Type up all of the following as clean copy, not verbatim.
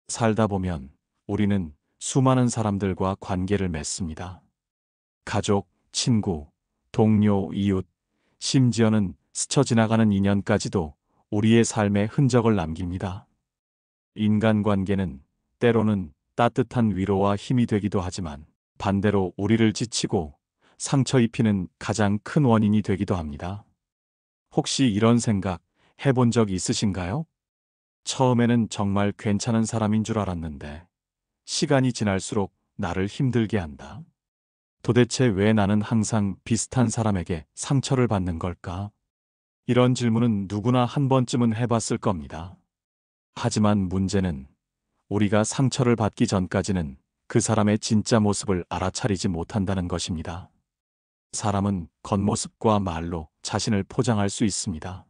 살다 보면 우리는 수많은 사람들과 관계를 맺습니다. 가족, 친구, 동료, 이웃, 심지어는 스쳐 지나가는 인연까지도 우리의 삶에 흔적을 남깁니다. 인간관계는 때로는 따뜻한 위로와 힘이 되기도 하지만 반대로 우리를 지치고 상처 입히는 가장 큰 원인이 되기도 합니다. 혹시 이런 생각 해본 적 있으신가요? 처음에는 정말 괜찮은 사람인 줄 알았는데 시간이 지날수록 나를 힘들게 한다. 도대체 왜 나는 항상 비슷한 사람에게 상처를 받는 걸까? 이런 질문은 누구나 한 번쯤은 해봤을 겁니다. 하지만 문제는 우리가 상처를 받기 전까지는 그 사람의 진짜 모습을 알아차리지 못한다는 것입니다. 사람은 겉모습과 말로 자신을 포장할 수 있습니다.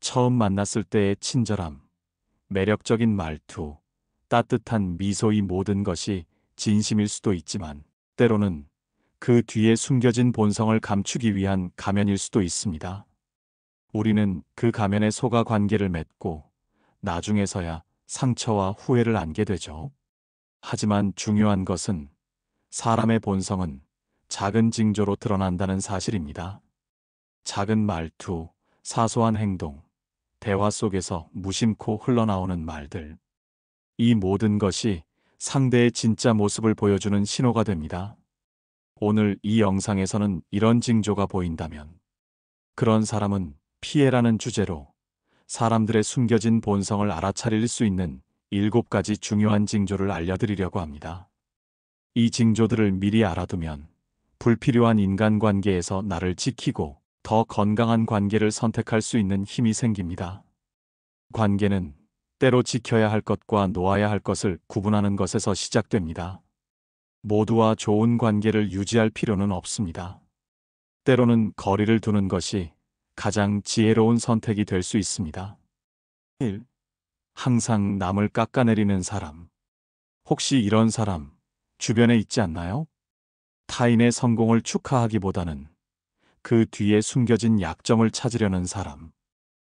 처음 만났을 때의 친절함, 매력적인 말투, 따뜻한 미소 이 모든 것이 진심일 수도 있지만 때로는 그 뒤에 숨겨진 본성을 감추기 위한 가면일 수도 있습니다. 우리는 그 가면에 속아 관계를 맺고 나중에서야 상처와 후회를 안게 되죠. 하지만 중요한 것은 사람의 본성은 작은 징조로 드러난다는 사실입니다. 작은 말투, 사소한 행동, 대화 속에서 무심코 흘러나오는 말들. 이 모든 것이 상대의 진짜 모습을 보여주는 신호가 됩니다. 오늘 이 영상에서는 이런 징조가 보인다면 그런 사람은 피해라는 주제로 사람들의 숨겨진 본성을 알아차릴 수 있는 7가지 중요한 징조를 알려드리려고 합니다. 이 징조들을 미리 알아두면 불필요한 인간관계에서 나를 지키고 더 건강한 관계를 선택할 수 있는 힘이 생깁니다. 관계는 때로 지켜야 할 것과 놓아야 할 것을 구분하는 것에서 시작됩니다. 모두와 좋은 관계를 유지할 필요는 없습니다. 때로는 거리를 두는 것이 가장 지혜로운 선택이 될 수 있습니다. 1. 항상 남을 깎아내리는 사람. 혹시 이런 사람 주변에 있지 않나요? 타인의 성공을 축하하기보다는 그 뒤에 숨겨진 약점을 찾으려는 사람.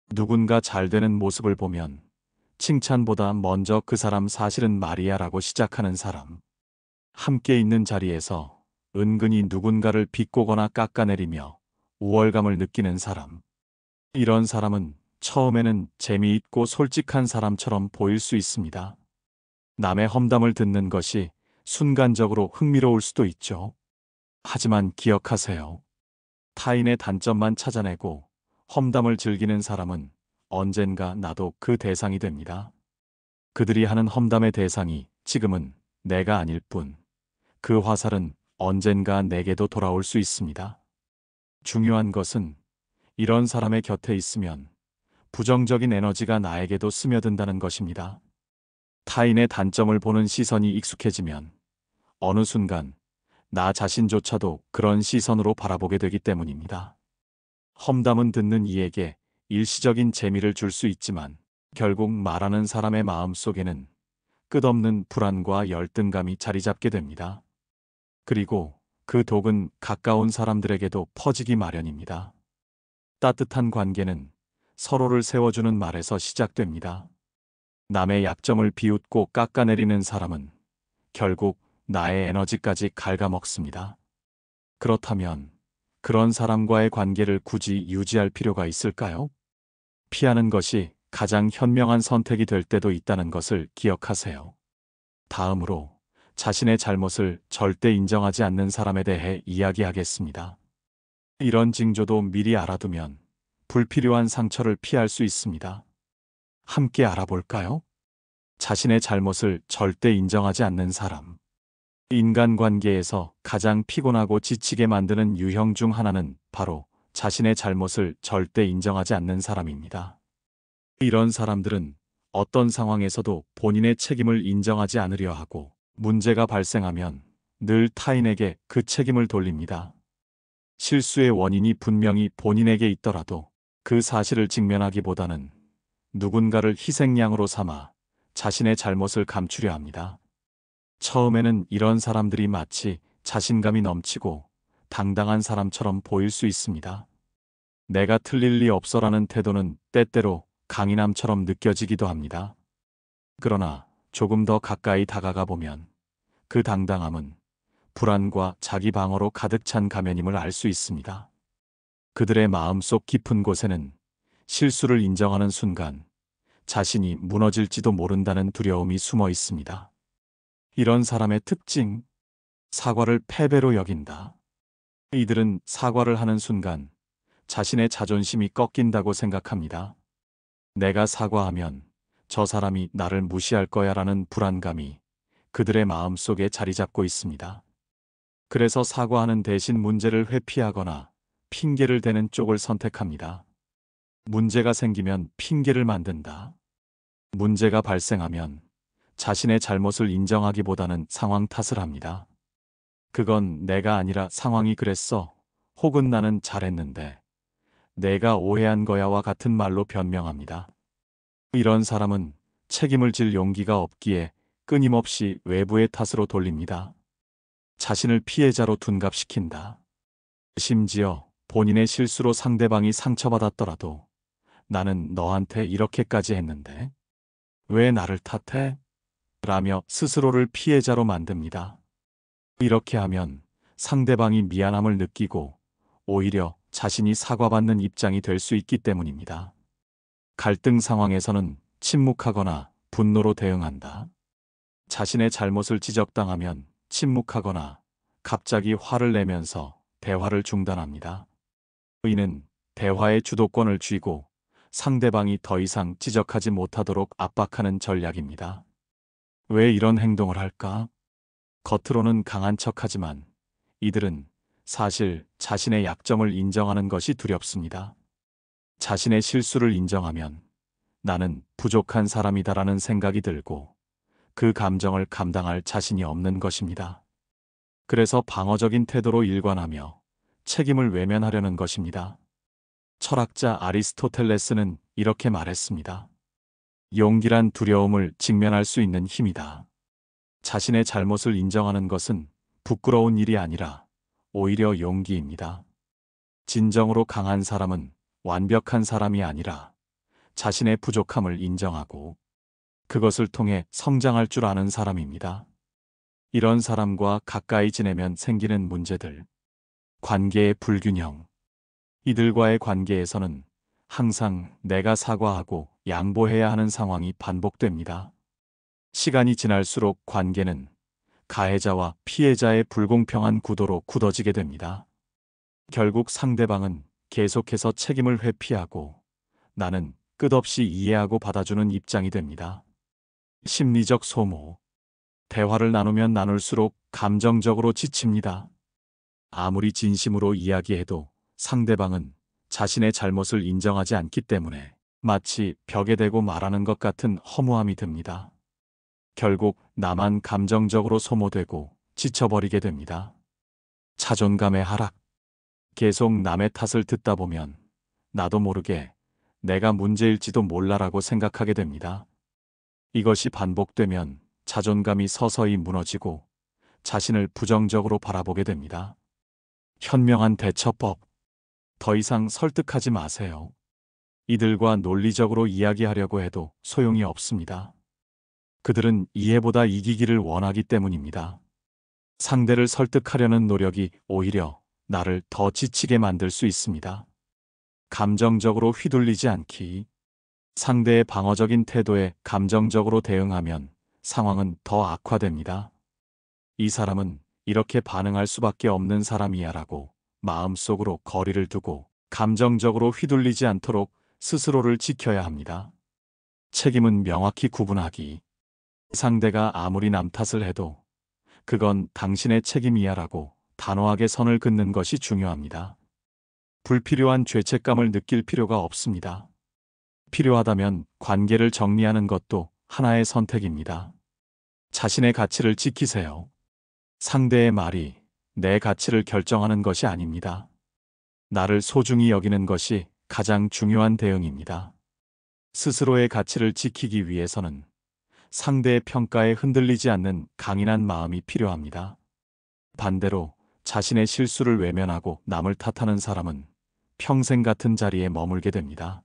누군가 잘 되는 모습을 보면 칭찬보다 먼저 그 사람 사실은 말이야라고 시작하는 사람. 함께 있는 자리에서 은근히 누군가를 비꼬거나 깎아내리며 우월감을 느끼는 사람. 이런 사람은 처음에는 재미있고 솔직한 사람처럼 보일 수 있습니다. 남의 험담을 듣는 것이 순간적으로 흥미로울 수도 있죠. 하지만 기억하세요. 타인의 단점만 찾아내고 험담을 즐기는 사람은 언젠가 나도 그 대상이 됩니다. 그들이 하는 험담의 대상이 지금은 내가 아닐 뿐, 그 화살은 언젠가 내게도 돌아올 수 있습니다. 중요한 것은 이런 사람의 곁에 있으면 부정적인 에너지가 나에게도 스며든다는 것입니다. 타인의 단점을 보는 시선이 익숙해지면 어느 순간 나 자신조차도 그런 시선으로 바라보게 되기 때문입니다. 험담은 듣는 이에게 일시적인 재미를 줄 수 있지만 결국 말하는 사람의 마음 속에는 끝없는 불안과 열등감이 자리 잡게 됩니다. 그리고 그 독은 가까운 사람들에게도 퍼지기 마련입니다. 따뜻한 관계는 서로를 세워주는 말에서 시작됩니다. 남의 약점을 비웃고 깎아내리는 사람은 결국 나의 에너지까지 갉아먹습니다. 그렇다면 그런 사람과의 관계를 굳이 유지할 필요가 있을까요? 피하는 것이 가장 현명한 선택이 될 때도 있다는 것을 기억하세요. 다음으로 자신의 잘못을 절대 인정하지 않는 사람에 대해 이야기하겠습니다. 이런 징조도 미리 알아두면 불필요한 상처를 피할 수 있습니다. 함께 알아볼까요? 자신의 잘못을 절대 인정하지 않는 사람. 인간관계에서 가장 피곤하고 지치게 만드는 유형 중 하나는 바로 자신의 잘못을 절대 인정하지 않는 사람입니다. 이런 사람들은 어떤 상황에서도 본인의 책임을 인정하지 않으려 하고 문제가 발생하면 늘 타인에게 그 책임을 돌립니다. 실수의 원인이 분명히 본인에게 있더라도 그 사실을 직면하기보다는 누군가를 희생양으로 삼아 자신의 잘못을 감추려 합니다. 처음에는 이런 사람들이 마치 자신감이 넘치고 당당한 사람처럼 보일 수 있습니다. 내가 틀릴 리 없어라는 태도는 때때로 강인함처럼 느껴지기도 합니다. 그러나 조금 더 가까이 다가가 보면 그 당당함은 불안과 자기 방어로 가득 찬 가면임을 알 수 있습니다. 그들의 마음속 깊은 곳에는 실수를 인정하는 순간 자신이 무너질지도 모른다는 두려움이 숨어 있습니다. 이런 사람의 특징, 사과를 패배로 여긴다. 이들은 사과를 하는 순간 자신의 자존심이 꺾인다고 생각합니다. 내가 사과하면 저 사람이 나를 무시할 거야라는 불안감이 그들의 마음속에 자리 잡고 있습니다. 그래서 사과하는 대신 문제를 회피하거나 핑계를 대는 쪽을 선택합니다. 문제가 생기면 핑계를 만든다. 문제가 발생하면 자신의 잘못을 인정하기보다는 상황 탓을 합니다. 그건 내가 아니라 상황이 그랬어. 혹은 나는 잘했는데 내가 오해한 거야와 같은 말로 변명합니다. 이런 사람은 책임을 질 용기가 없기에 끊임없이 외부의 탓으로 돌립니다. 자신을 피해자로 둔갑시킨다. 심지어 본인의 실수로 상대방이 상처받았더라도 나는 너한테 이렇게까지 했는데 왜 나를 탓해? 라며 스스로를 피해자로 만듭니다. 이렇게 하면 상대방이 미안함을 느끼고 오히려 자신이 사과받는 입장이 될 수 있기 때문입니다. 갈등 상황에서는 침묵하거나 분노로 대응한다. 자신의 잘못을 지적당하면 침묵하거나 갑자기 화를 내면서 대화를 중단합니다. 이는 대화의 주도권을 쥐고 상대방이 더 이상 지적하지 못하도록 압박하는 전략입니다. 왜 이런 행동을 할까? 겉으로는 강한 척하지만 이들은 사실 자신의 약점을 인정하는 것이 두렵습니다. 자신의 실수를 인정하면 나는 부족한 사람이다라는 생각이 들고 그 감정을 감당할 자신이 없는 것입니다. 그래서 방어적인 태도로 일관하며 책임을 외면하려는 것입니다. 철학자 아리스토텔레스는 이렇게 말했습니다. 용기란 두려움을 직면할 수 있는 힘이다. 자신의 잘못을 인정하는 것은 부끄러운 일이 아니라 오히려 용기입니다. 진정으로 강한 사람은 완벽한 사람이 아니라 자신의 부족함을 인정하고 그것을 통해 성장할 줄 아는 사람입니다. 이런 사람과 가까이 지내면 생기는 문제들. 관계의 불균형. 이들과의 관계에서는 항상 내가 사과하고 양보해야 하는 상황이 반복됩니다. 시간이 지날수록 관계는 가해자와 피해자의 불공평한 구도로 굳어지게 됩니다. 결국 상대방은 계속해서 책임을 회피하고 나는 끝없이 이해하고 받아주는 입장이 됩니다. 심리적 소모. 대화를 나누면 나눌수록 감정적으로 지칩니다. 아무리 진심으로 이야기해도 상대방은 자신의 잘못을 인정하지 않기 때문에 마치 벽에 대고 말하는 것 같은 허무함이 듭니다. 결국 나만 감정적으로 소모되고 지쳐버리게 됩니다. 자존감의 하락. 계속 남의 탓을 듣다 보면 나도 모르게 내가 문제일지도 몰라라고 생각하게 됩니다. 이것이 반복되면 자존감이 서서히 무너지고 자신을 부정적으로 바라보게 됩니다. 현명한 대처법. 더 이상 설득하지 마세요. 이들과 논리적으로 이야기하려고 해도 소용이 없습니다. 그들은 이해보다 이기기를 원하기 때문입니다. 상대를 설득하려는 노력이 오히려 나를 더 지치게 만들 수 있습니다. 감정적으로 휘둘리지 않기. 상대의 방어적인 태도에 감정적으로 대응하면 상황은 더 악화됩니다. 이 사람은 이렇게 반응할 수밖에 없는 사람이야 라고 마음속으로 거리를 두고 감정적으로 휘둘리지 않도록 스스로를 지켜야 합니다. 책임은 명확히 구분하기. 상대가 아무리 남 탓을 해도 그건 당신의 책임이야 라고 단호하게 선을 긋는 것이 중요합니다. 불필요한 죄책감을 느낄 필요가 없습니다. 필요하다면 관계를 정리하는 것도 하나의 선택입니다. 자신의 가치를 지키세요. 상대의 말이 내 가치를 결정하는 것이 아닙니다. 나를 소중히 여기는 것이 가장 중요한 대응입니다. 스스로의 가치를 지키기 위해서는 상대의 평가에 흔들리지 않는 강인한 마음이 필요합니다. 반대로 자신의 실수를 외면하고 남을 탓하는 사람은 평생 같은 자리에 머물게 됩니다.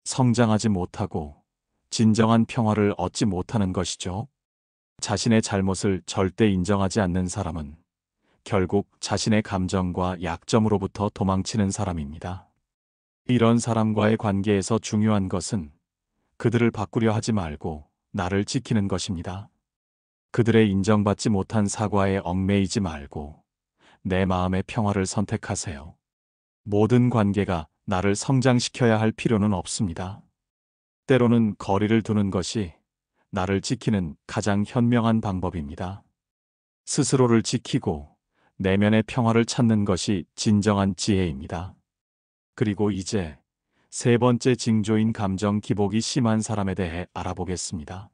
성장하지 못하고 진정한 평화를 얻지 못하는 것이죠. 자신의 잘못을 절대 인정하지 않는 사람은 결국 자신의 감정과 약점으로부터 도망치는 사람입니다. 이런 사람과의 관계에서 중요한 것은 그들을 바꾸려 하지 말고 나를 지키는 것입니다. 그들의 인정받지 못한 사과에 얽매이지 말고 내 마음의 평화를 선택하세요. 모든 관계가 나를 성장시켜야 할 필요는 없습니다. 때로는 거리를 두는 것이 나를 지키는 가장 현명한 방법입니다. 스스로를 지키고 내면의 평화를 찾는 것이 진정한 지혜입니다. 그리고 이제 세 번째 징조인 감정 기복이 심한 사람에 대해 알아보겠습니다.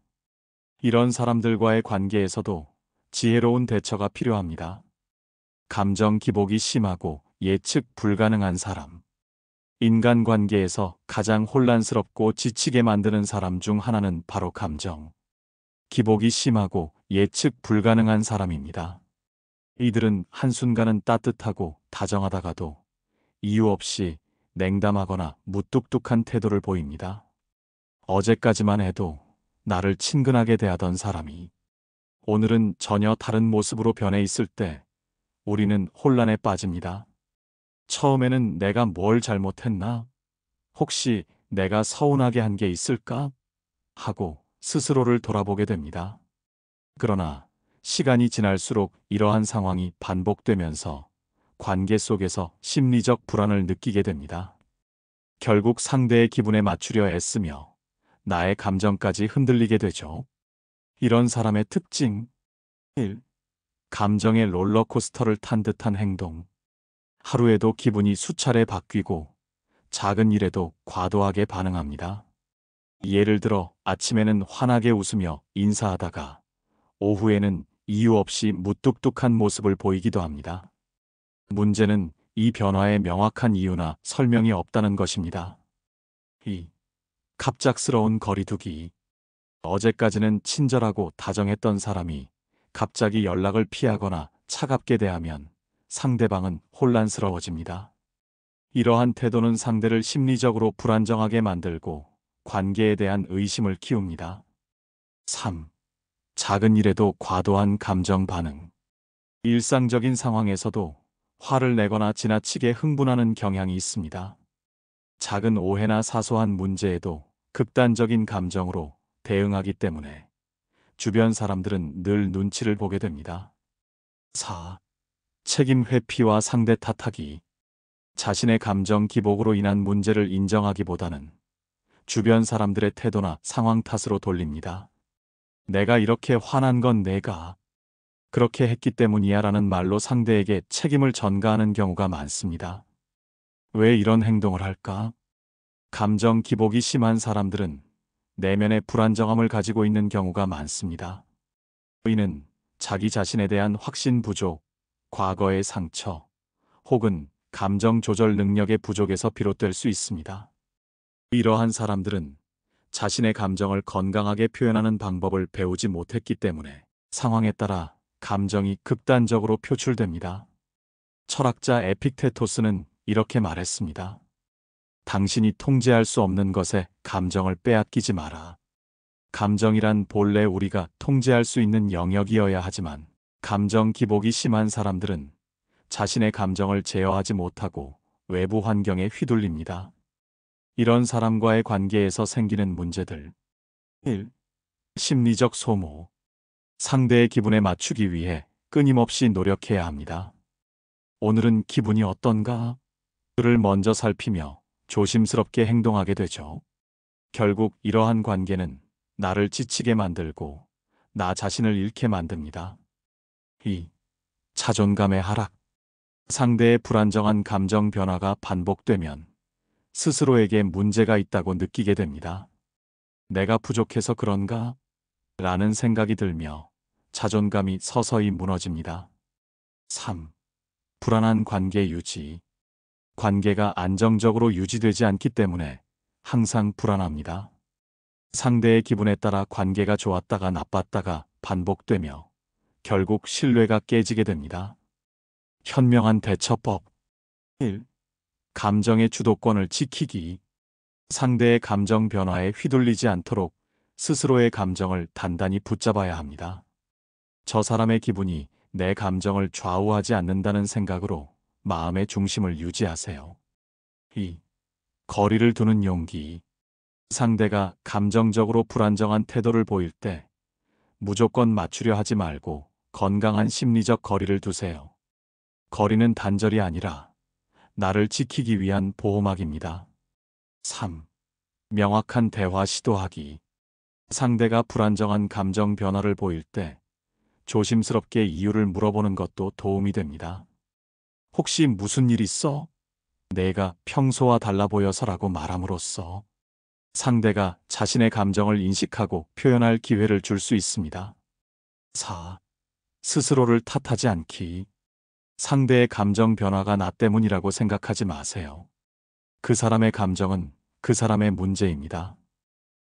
이런 사람들과의 관계에서도 지혜로운 대처가 필요합니다. 감정 기복이 심하고 예측 불가능한 사람. 인간관계에서 가장 혼란스럽고 지치게 만드는 사람 중 하나는 바로 감정 기복이 심하고 예측 불가능한 사람입니다. 이들은 한순간은 따뜻하고 다정하다가도 이유 없이 냉담하거나 무뚝뚝한 태도를 보입니다. 어제까지만 해도 나를 친근하게 대하던 사람이 오늘은 전혀 다른 모습으로 변해 있을 때 우리는 혼란에 빠집니다. 처음에는 내가 뭘 잘못했나? 혹시 내가 서운하게 한 게 있을까? 하고 스스로를 돌아보게 됩니다. 그러나 시간이 지날수록 이러한 상황이 반복되면서 관계 속에서 심리적 불안을 느끼게 됩니다. 결국 상대의 기분에 맞추려 애쓰며 나의 감정까지 흔들리게 되죠. 이런 사람의 특징 1. 감정의 롤러코스터를 탄 듯한 행동. 하루에도 기분이 수차례 바뀌고 작은 일에도 과도하게 반응합니다. 예를 들어 아침에는 환하게 웃으며 인사하다가 오후에는 이유 없이 무뚝뚝한 모습을 보이기도 합니다. 문제는 이 변화에 명확한 이유나 설명이 없다는 것입니다. 2. 갑작스러운 거리두기. 어제까지는 친절하고 다정했던 사람이 갑자기 연락을 피하거나 차갑게 대하면 상대방은 혼란스러워집니다. 이러한 태도는 상대를 심리적으로 불안정하게 만들고 관계에 대한 의심을 키웁니다. 3. 작은 일에도 과도한 감정 반응. 일상적인 상황에서도 화를 내거나 지나치게 흥분하는 경향이 있습니다. 작은 오해나 사소한 문제에도 극단적인 감정으로 대응하기 때문에 주변 사람들은 늘 눈치를 보게 됩니다. 4. 책임 회피와 상대 탓하기. 자신의 감정 기복으로 인한 문제를 인정하기보다는 주변 사람들의 태도나 상황 탓으로 돌립니다. 내가 이렇게 화난 건 내가 그렇게 했기 때문이야 라는 말로 상대에게 책임을 전가하는 경우가 많습니다. 왜 이런 행동을 할까? 감정 기복이 심한 사람들은 내면의 불안정함을 가지고 있는 경우가 많습니다. 이는 자기 자신에 대한 확신 부족, 과거의 상처, 혹은 감정 조절 능력의 부족에서 비롯될 수 있습니다. 이러한 사람들은 자신의 감정을 건강하게 표현하는 방법을 배우지 못했기 때문에 상황에 따라 감정이 극단적으로 표출됩니다. 철학자 에픽테토스는 이렇게 말했습니다. 당신이 통제할 수 없는 것에 감정을 빼앗기지 마라. 감정이란 본래 우리가 통제할 수 있는 영역이어야 하지만 감정 기복이 심한 사람들은 자신의 감정을 제어하지 못하고 외부 환경에 휘둘립니다. 이런 사람과의 관계에서 생기는 문제들. 1. 심리적 소모. 상대의 기분에 맞추기 위해 끊임없이 노력해야 합니다. 오늘은 기분이 어떤가? 를 먼저 살피며 조심스럽게 행동하게 되죠. 결국 이러한 관계는 나를 지치게 만들고 나 자신을 잃게 만듭니다. 2. 자존감의 하락. 상대의 불안정한 감정 변화가 반복되면 스스로에게 문제가 있다고 느끼게 됩니다. 내가 부족해서 그런가? 라는 생각이 들며 자존감이 서서히 무너집니다. 3. 불안한 관계 유지. 관계가 안정적으로 유지되지 않기 때문에 항상 불안합니다. 상대의 기분에 따라 관계가 좋았다가 나빴다가 반복되며 결국 신뢰가 깨지게 됩니다. 현명한 대처법. 1. 감정의 주도권을 지키기. 상대의 감정 변화에 휘둘리지 않도록 스스로의 감정을 단단히 붙잡아야 합니다. 저 사람의 기분이 내 감정을 좌우하지 않는다는 생각으로 마음의 중심을 유지하세요. 2. 거리를 두는 용기. 상대가 감정적으로 불안정한 태도를 보일 때 무조건 맞추려 하지 말고 건강한 심리적 거리를 두세요. 거리는 단절이 아니라 나를 지키기 위한 보호막입니다. 3. 명확한 대화 시도하기. 상대가 불안정한 감정 변화를 보일 때 조심스럽게 이유를 물어보는 것도 도움이 됩니다. 혹시 무슨 일 있어? 내가 평소와 달라 보여서라고 말함으로써 상대가 자신의 감정을 인식하고 표현할 기회를 줄 수 있습니다. 4. 스스로를 탓하지 않기. 상대의 감정 변화가 나 때문이라고 생각하지 마세요. 그 사람의 감정은 그 사람의 문제입니다.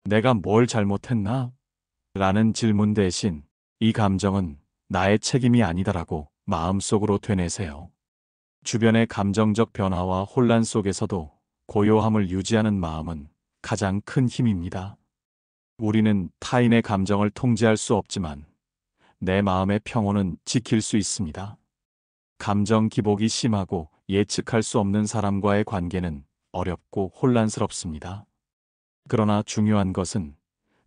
내가 뭘 잘못했나? 라는 질문 대신 이 감정은 나의 책임이 아니다라고 마음속으로 되뇌세요. 주변의 감정적 변화와 혼란 속에서도 고요함을 유지하는 마음은 가장 큰 힘입니다. 우리는 타인의 감정을 통제할 수 없지만 내 마음의 평온은 지킬 수 있습니다. 감정 기복이 심하고 예측할 수 없는 사람과의 관계는 어렵고 혼란스럽습니다. 그러나 중요한 것은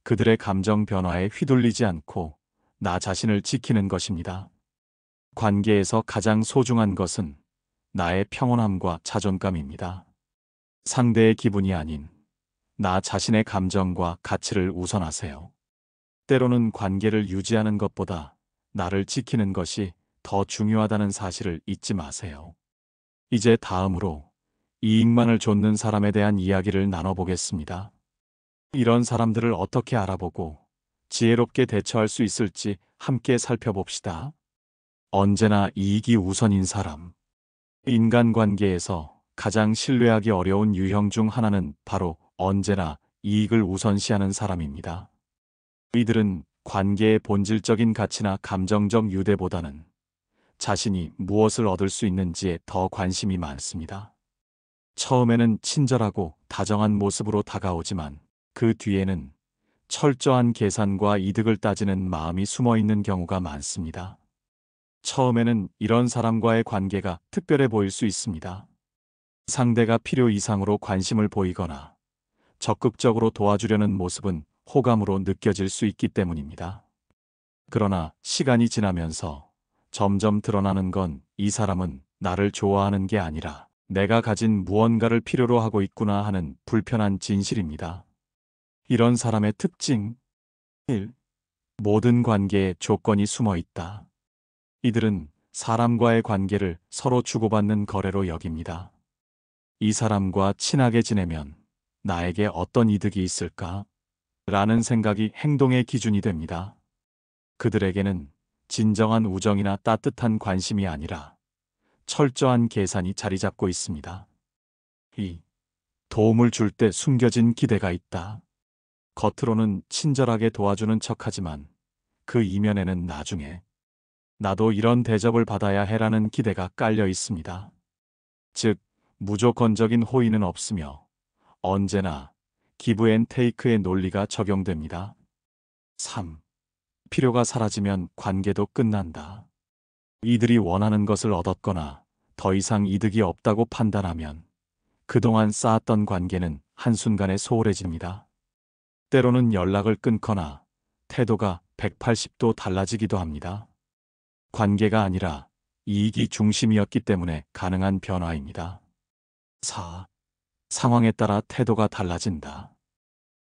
그들의 감정 변화에 휘둘리지 않고 나 자신을 지키는 것입니다. 관계에서 가장 소중한 것은 나의 평온함과 자존감입니다. 상대의 기분이 아닌 나 자신의 감정과 가치를 우선하세요. 때로는 관계를 유지하는 것보다 나를 지키는 것이 더 중요하다는 사실을 잊지 마세요. 이제 다음으로 이익만을 좇는 사람에 대한 이야기를 나눠보겠습니다. 이런 사람들을 어떻게 알아보고 지혜롭게 대처할 수 있을지 함께 살펴봅시다. 언제나 이익이 우선인 사람. 인간관계에서 가장 신뢰하기 어려운 유형 중 하나는 바로 언제나 이익을 우선시하는 사람입니다. 이들은 관계의 본질적인 가치나 감정적 유대보다는 자신이 무엇을 얻을 수 있는지에 더 관심이 많습니다. 처음에는 친절하고 다정한 모습으로 다가오지만 그 뒤에는 철저한 계산과 이득을 따지는 마음이 숨어 있는 경우가 많습니다. 처음에는 이런 사람과의 관계가 특별해 보일 수 있습니다. 상대가 필요 이상으로 관심을 보이거나 적극적으로 도와주려는 모습은 호감으로 느껴질 수 있기 때문입니다. 그러나 시간이 지나면서 점점 드러나는 건 이 사람은 나를 좋아하는 게 아니라 내가 가진 무언가를 필요로 하고 있구나 하는 불편한 진실입니다. 이런 사람의 특징 1. 모든 관계에 조건이 숨어 있다. 이들은 사람과의 관계를 서로 주고받는 거래로 여깁니다. 이 사람과 친하게 지내면 나에게 어떤 이득이 있을까? 라는 생각이 행동의 기준이 됩니다. 그들에게는 진정한 우정이나 따뜻한 관심이 아니라 철저한 계산이 자리 잡고 있습니다. 2. 도움을 줄 때 숨겨진 기대가 있다. 겉으로는 친절하게 도와주는 척하지만 그 이면에는 나중에 나도 이런 대접을 받아야 해라는 기대가 깔려 있습니다. 즉, 무조건적인 호의는 없으며 언제나 기브 앤 테이크의 논리가 적용됩니다. 3. 필요가 사라지면 관계도 끝난다. 이들이 원하는 것을 얻었거나 더 이상 이득이 없다고 판단하면 그동안 쌓았던 관계는 한순간에 소홀해집니다. 때로는 연락을 끊거나 태도가 180도 달라지기도 합니다. 관계가 아니라 이익이 중심이었기 때문에 가능한 변화입니다. 4. 상황에 따라 태도가 달라진다.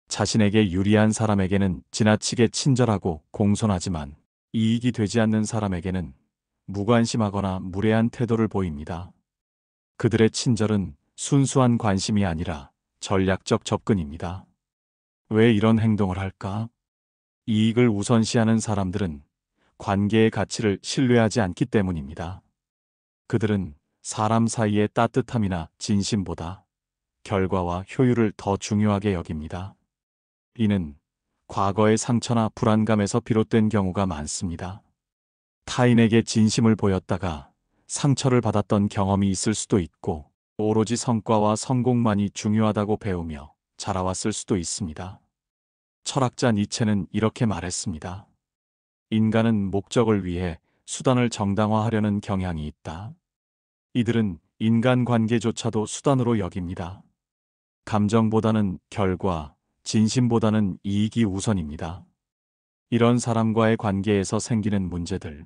자신에게 유리한 사람에게는 지나치게 친절하고 공손하지만 이익이 되지 않는 사람에게는 무관심하거나 무례한 태도를 보입니다. 그들의 친절은 순수한 관심이 아니라 전략적 접근입니다. 왜 이런 행동을 할까? 이익을 우선시하는 사람들은 관계의 가치를 신뢰하지 않기 때문입니다. 그들은 사람 사이의 따뜻함이나 진심보다 결과와 효율을 더 중요하게 여깁니다. 이는 과거의 상처나 불안감에서 비롯된 경우가 많습니다. 타인에게 진심을 보였다가 상처를 받았던 경험이 있을 수도 있고 오로지 성과와 성공만이 중요하다고 배우며 자라왔을 수도 있습니다. 철학자 니체는 이렇게 말했습니다. 인간은 목적을 위해 수단을 정당화하려는 경향이 있다. 이들은 인간관계조차도 수단으로 여깁니다. 감정보다는 결과, 진심보다는 이익이 우선입니다. 이런 사람과의 관계에서 생기는 문제들.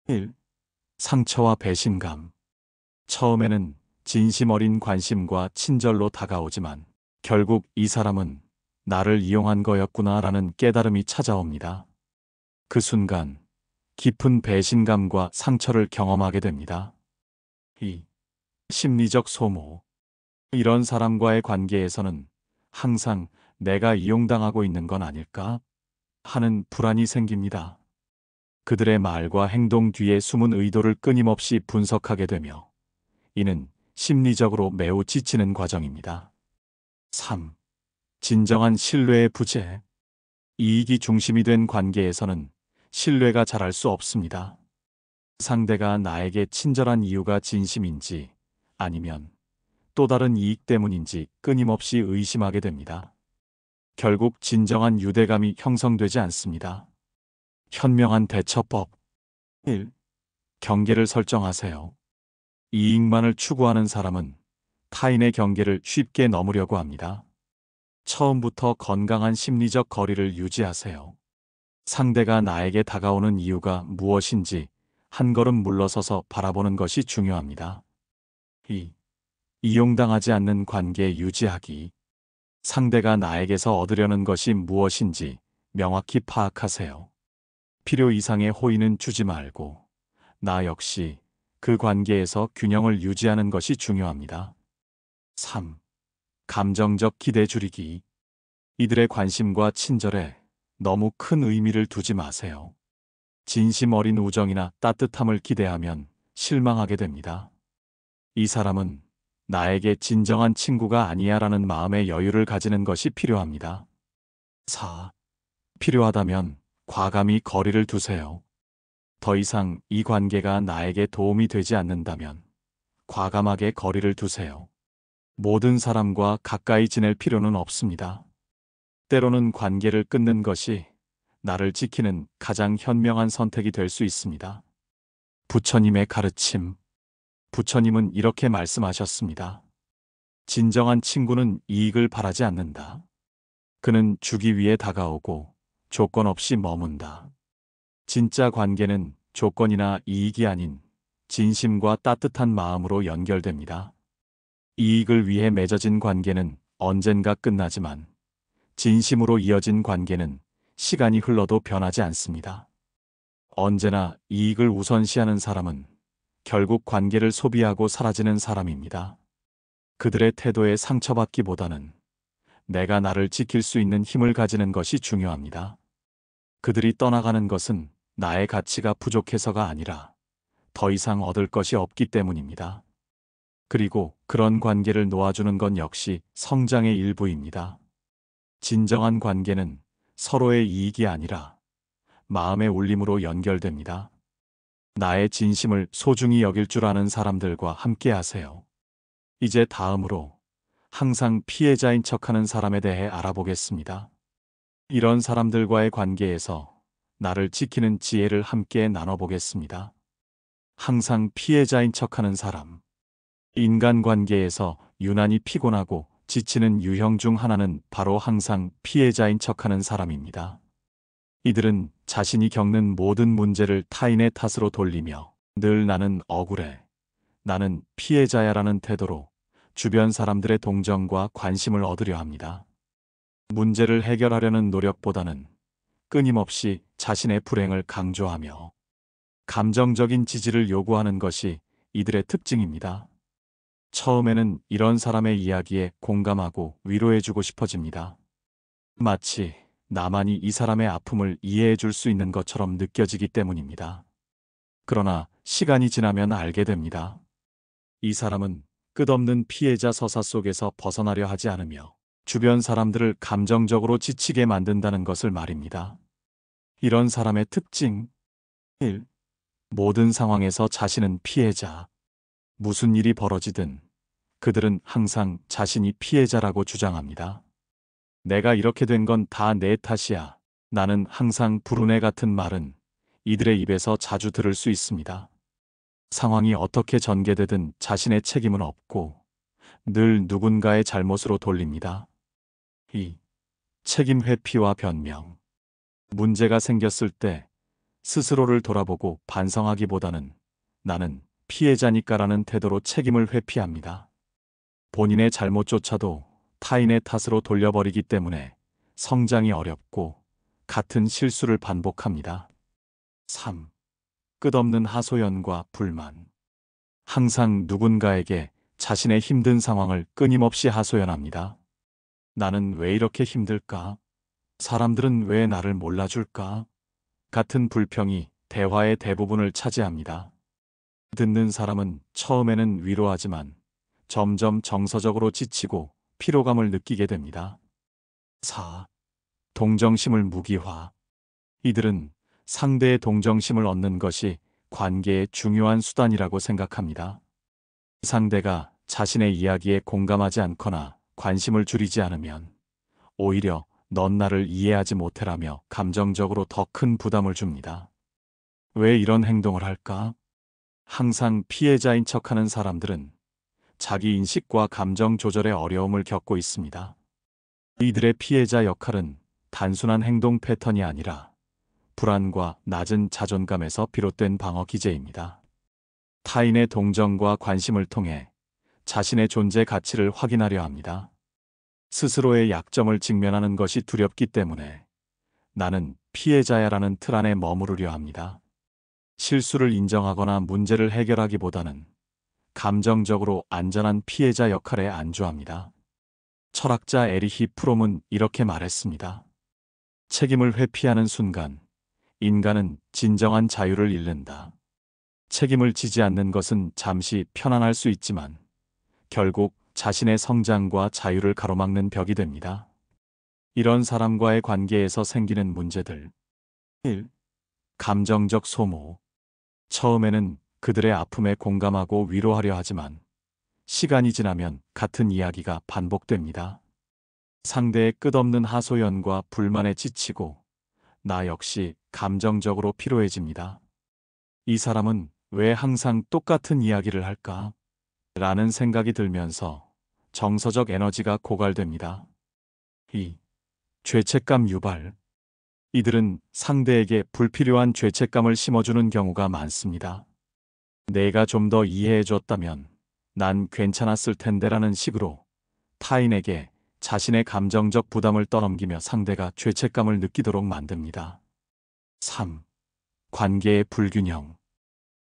1. 상처와 배신감. 처음에는 진심 어린 관심과 친절로 다가오지만 결국 이 사람은 나를 이용한 거였구나라는 깨달음이 찾아옵니다. 그 순간 깊은 배신감과 상처를 경험하게 됩니다. 2. 심리적 소모. 이런 사람과의 관계에서는 항상 내가 이용당하고 있는 건 아닐까 하는 불안이 생깁니다. 그들의 말과 행동 뒤에 숨은 의도를 끊임없이 분석하게 되며 이는 심리적으로 매우 지치는 과정입니다. 3. 진정한 신뢰의 부재. 이익이 중심이 된 관계에서는 신뢰가 자랄 수 없습니다. 상대가 나에게 친절한 이유가 진심인지 아니면 또 다른 이익 때문인지 끊임없이 의심하게 됩니다. 결국 진정한 유대감이 형성되지 않습니다. 현명한 대처법. 1. 경계를 설정하세요. 이익만을 추구하는 사람은 타인의 경계를 쉽게 넘으려고 합니다. 처음부터 건강한 심리적 거리를 유지하세요. 상대가 나에게 다가오는 이유가 무엇인지 한 걸음 물러서서 바라보는 것이 중요합니다. 2. 이용당하지 않는 관계 유지하기. 상대가 나에게서 얻으려는 것이 무엇인지 명확히 파악하세요. 필요 이상의 호의는 주지 말고 나 역시 그 관계에서 균형을 유지하는 것이 중요합니다. 3. 감정적 기대 줄이기. 이들의 관심과 친절에 너무 큰 의미를 두지 마세요. 진심 어린 우정이나 따뜻함을 기대하면 실망하게 됩니다. 이 사람은 나에게 진정한 친구가 아니야라는 마음의 여유를 가지는 것이 필요합니다. 4. 필요하다면 과감히 거리를 두세요. 더 이상 이 관계가 나에게 도움이 되지 않는다면 과감하게 거리를 두세요. 모든 사람과 가까이 지낼 필요는 없습니다. 때로는 관계를 끊는 것이 나를 지키는 가장 현명한 선택이 될 수 있습니다. 부처님의 가르침. 부처님은 이렇게 말씀하셨습니다. 진정한 친구는 이익을 바라지 않는다. 그는 주기 위해 다가오고 조건 없이 머문다. 진짜 관계는 조건이나 이익이 아닌 진심과 따뜻한 마음으로 연결됩니다. 이익을 위해 맺어진 관계는 언젠가 끝나지만 진심으로 이어진 관계는 시간이 흘러도 변하지 않습니다. 언제나 이익을 우선시하는 사람은 결국 관계를 소비하고 사라지는 사람입니다. 그들의 태도에 상처받기보다는 내가 나를 지킬 수 있는 힘을 가지는 것이 중요합니다. 그들이 떠나가는 것은 나의 가치가 부족해서가 아니라 더 이상 얻을 것이 없기 때문입니다. 그리고 그런 관계를 놓아주는 건 역시 성장의 일부입니다. 진정한 관계는 서로의 이익이 아니라 마음의 울림으로 연결됩니다. 나의 진심을 소중히 여길 줄 아는 사람들과 함께 하세요. 이제 다음으로 항상 피해자인 척하는 사람에 대해 알아보겠습니다. 이런 사람들과의 관계에서 나를 지키는 지혜를 함께 나눠보겠습니다. 항상 피해자인 척하는 사람. 인간관계에서 유난히 피곤하고 지치는 유형 중 하나는 바로 항상 피해자인 척하는 사람입니다. 이들은 자신이 겪는 모든 문제를 타인의 탓으로 돌리며 늘 나는 억울해, 나는 피해자야라는 태도로 주변 사람들의 동정과 관심을 얻으려 합니다. 문제를 해결하려는 노력보다는 끊임없이 자신의 불행을 강조하며 감정적인 지지를 요구하는 것이 이들의 특징입니다. 처음에는 이런 사람의 이야기에 공감하고 위로해주고 싶어집니다. 마치 나만이 이 사람의 아픔을 이해해 줄 수 있는 것처럼 느껴지기 때문입니다. 그러나 시간이 지나면 알게 됩니다. 이 사람은 끝없는 피해자 서사 속에서 벗어나려 하지 않으며 주변 사람들을 감정적으로 지치게 만든다는 것을 말입니다. 이런 사람의 특징. 1. 모든 상황에서 자신은 피해자. 무슨 일이 벌어지든 그들은 항상 자신이 피해자라고 주장합니다. 내가 이렇게 된 건 다 내 탓이야. 나는 항상 불운해 같은 말은 이들의 입에서 자주 들을 수 있습니다. 상황이 어떻게 전개되든 자신의 책임은 없고 늘 누군가의 잘못으로 돌립니다. 2. 책임 회피와 변명. 문제가 생겼을 때 스스로를 돌아보고 반성하기보다는 나는 피해자니까라는 태도로 책임을 회피합니다. 본인의 잘못조차도 타인의 탓으로 돌려버리기 때문에 성장이 어렵고 같은 실수를 반복합니다. 3. 끝없는 하소연과 불만. 항상 누군가에게 자신의 힘든 상황을 끊임없이 하소연합니다. 나는 왜 이렇게 힘들까? 사람들은 왜 나를 몰라줄까? 같은 불평이 대화의 대부분을 차지합니다. 듣는 사람은 처음에는 위로하지만 점점 정서적으로 지치고 피로감을 느끼게 됩니다. 4. 동정심을 무기화. 이들은 상대의 동정심을 얻는 것이 관계의 중요한 수단이라고 생각합니다. 상대가 자신의 이야기에 공감하지 않거나 관심을 줄이지 않으면 오히려 넌 나를 이해하지 못해라며 감정적으로 더 큰 부담을 줍니다. 왜 이런 행동을 할까? 항상 피해자인 척하는 사람들은 자기 인식과 감정 조절의 어려움을 겪고 있습니다. 이들의 피해자 역할은 단순한 행동 패턴이 아니라 불안과 낮은 자존감에서 비롯된 방어 기제입니다. 타인의 동정과 관심을 통해 자신의 존재 가치를 확인하려 합니다. 스스로의 약점을 직면하는 것이 두렵기 때문에 나는 피해자야라는 틀 안에 머무르려 합니다. 실수를 인정하거나 문제를 해결하기보다는 감정적으로 안전한 피해자 역할에 안주합니다. 철학자 에리히 프롬은 이렇게 말했습니다. 책임을 회피하는 순간 인간은 진정한 자유를 잃는다. 책임을 지지 않는 것은 잠시 편안할 수 있지만 결국 자신의 성장과 자유를 가로막는 벽이 됩니다. 이런 사람과의 관계에서 생기는 문제들. 1. 감정적 소모. 처음에는 그들의 아픔에 공감하고 위로하려 하지만 시간이 지나면 같은 이야기가 반복됩니다. 상대의 끝없는 하소연과 불만에 지치고 나 역시 감정적으로 피로해집니다. 이 사람은 왜 항상 똑같은 이야기를 할까? 라는 생각이 들면서 정서적 에너지가 고갈됩니다. 2. 죄책감 유발. 이들은 상대에게 불필요한 죄책감을 심어주는 경우가 많습니다. 내가 좀 더 이해해줬다면 난 괜찮았을 텐데라는 식으로 타인에게 자신의 감정적 부담을 떠넘기며 상대가 죄책감을 느끼도록 만듭니다. 3. 관계의 불균형.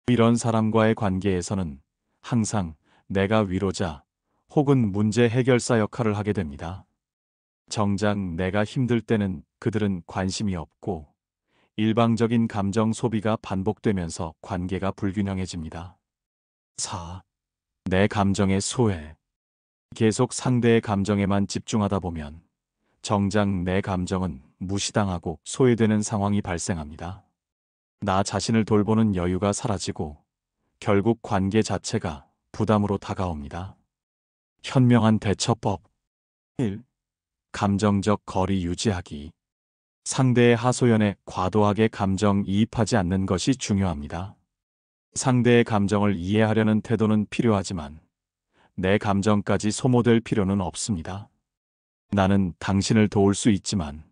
이런 사람과의 관계에서는 항상 내가 위로자 혹은 문제 해결사 역할을 하게 됩니다. 정작 내가 힘들 때는 그들은 관심이 없고 일방적인 감정 소비가 반복되면서 관계가 불균형해집니다. 4. 내 감정의 소외. 계속 상대의 감정에만 집중하다 보면 정작 내 감정은 무시당하고 소외되는 상황이 발생합니다. 나 자신을 돌보는 여유가 사라지고 결국 관계 자체가 부담으로 다가옵니다. 현명한 대처법. 1. 감정적 거리 유지하기. 상대의 하소연에 과도하게 감정이입하지 않는 것이 중요합니다. 상대의 감정을 이해하려는 태도는 필요하지만 내 감정까지 소모될 필요는 없습니다. 나는 당신을 도울 수 있지만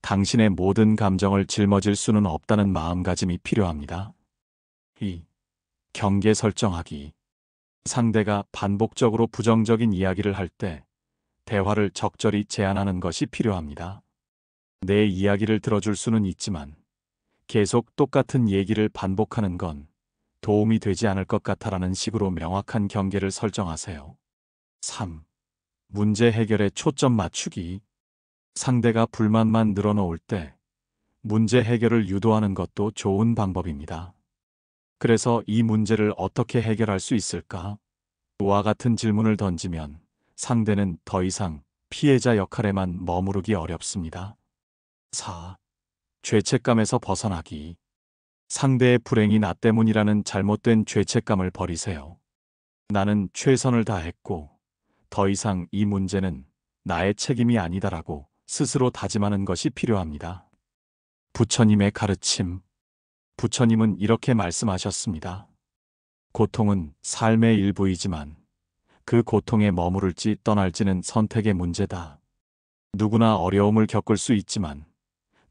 당신의 모든 감정을 짊어질 수는 없다는 마음가짐이 필요합니다. 2. 경계 설정하기. 상대가 반복적으로 부정적인 이야기를 할 때 대화를 적절히 제한하는 것이 필요합니다. 내 이야기를 들어줄 수는 있지만 계속 똑같은 얘기를 반복하는 건 도움이 되지 않을 것 같아라는 식으로 명확한 경계를 설정하세요. 3. 문제 해결에 초점 맞추기. 상대가 불만만 늘어놓을 때 문제 해결을 유도하는 것도 좋은 방법입니다. 그래서 이 문제를 어떻게 해결할 수 있을까? 와 같은 질문을 던지면 상대는 더 이상 피해자 역할에만 머무르기 어렵습니다. 4. 죄책감에서 벗어나기. 상대의 불행이 나 때문이라는 잘못된 죄책감을 버리세요. 나는 최선을 다했고 더 이상 이 문제는 나의 책임이 아니다라고 스스로 다짐하는 것이 필요합니다. 부처님의 가르침. 부처님은 이렇게 말씀하셨습니다. 고통은 삶의 일부이지만 그 고통에 머무를지 떠날지는 선택의 문제다. 누구나 어려움을 겪을 수 있지만